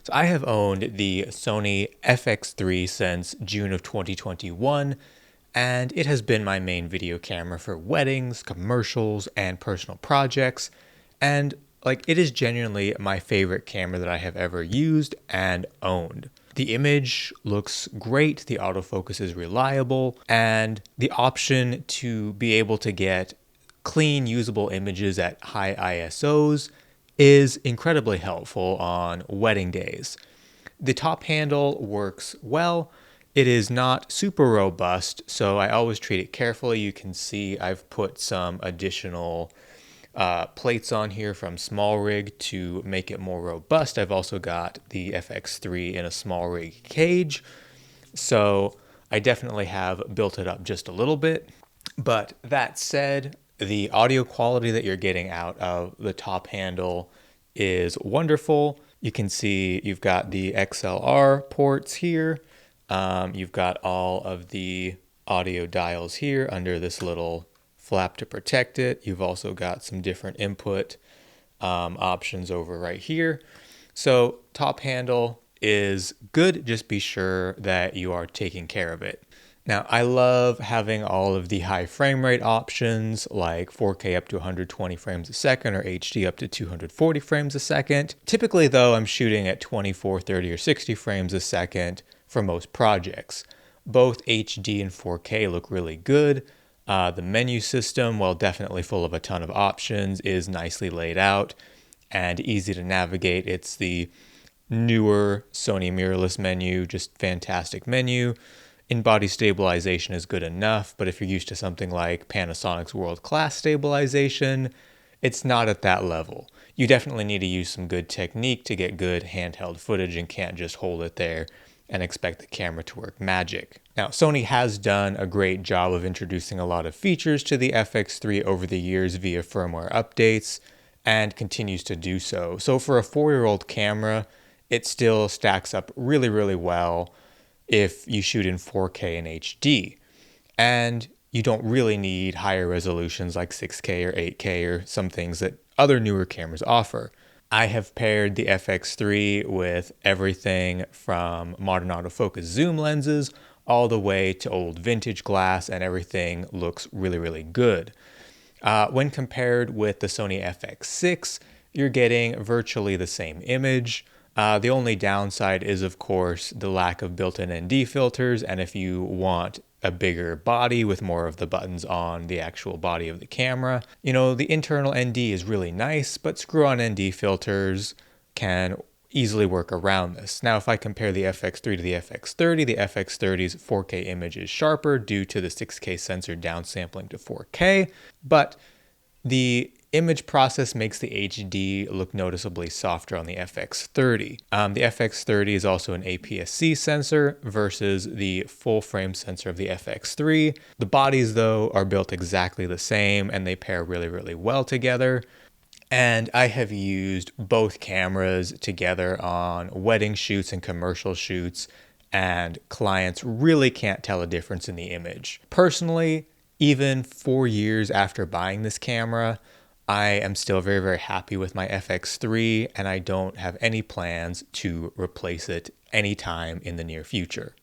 So I have owned the Sony FX3 since June of 2021, and it has been my main video camera for weddings, commercials, and personal projects. And it is genuinely my favorite camera that I have ever used and owned. The image looks great, the autofocus is reliable, and the option to be able to get clean, usable images at high ISOs is incredibly helpful on wedding days. The top handle works well. It is not super robust, so I always treat it carefully. You can see I've put some additional plates on here from small rig to make it more robust. I've also got the FX3 in a small rig cage, so I definitely have built it up just a little bit. But that said, the audio quality that you're getting out of the top handle is wonderful. You can see you've got the XLR ports here. You've got all of the audio dials here under this little flap to protect it. You've also got some different input options over right here. So top handle is good. Just be sure that you are taking care of it. Now, I love having all of the high frame rate options like 4K up to 120 frames a second or HD up to 240 frames a second. Typically, though, I'm shooting at 24, 30, or 60 frames a second for most projects. Both HD and 4K look really good. The menu system, while definitely full of a ton of options, is nicely laid out and easy to navigate. It's the newer Sony mirrorless menu, just fantastic menu. In-body stabilization is good enough, but if you're used to something like Panasonic's world-class stabilization, it's not at that level. You definitely need to use some good technique to get good handheld footage and can't just hold it there and expect the camera to work magic. Now, Sony has done a great job of introducing a lot of features to the FX3 over the years via firmware updates and continues to do so. So for a 4-year-old camera, it still stacks up really, really well if you shoot in 4K and HD. And you don't really need higher resolutions like 6K or 8K or some things that other newer cameras offer. I have paired the FX3 with everything from modern autofocus zoom lenses all the way to old vintage glass, and everything looks really, really good. When compared with the Sony FX6, you're getting virtually the same image. The only downside is, of course, the lack of built-in ND filters, and if you want a bigger body with more of the buttons on the actual body of the camera, the internal ND is really nice, but screw-on ND filters can easily work around this. Now, if I compare the FX3 to the FX30, the FX30's 4K image is sharper due to the 6K sensor downsampling to 4K, but the image process makes the HD look noticeably softer on the FX30. The FX30 is also an APS-C sensor versus the full frame sensor of the FX3. The bodies, though, are built exactly the same and they pair really, really well together. And I have used both cameras together on wedding shoots and commercial shoots, and clients really can't tell a difference in the image. Personally, even 4 years after buying this camera, I am still very, very happy with my FX3, and I don't have any plans to replace it anytime in the near future.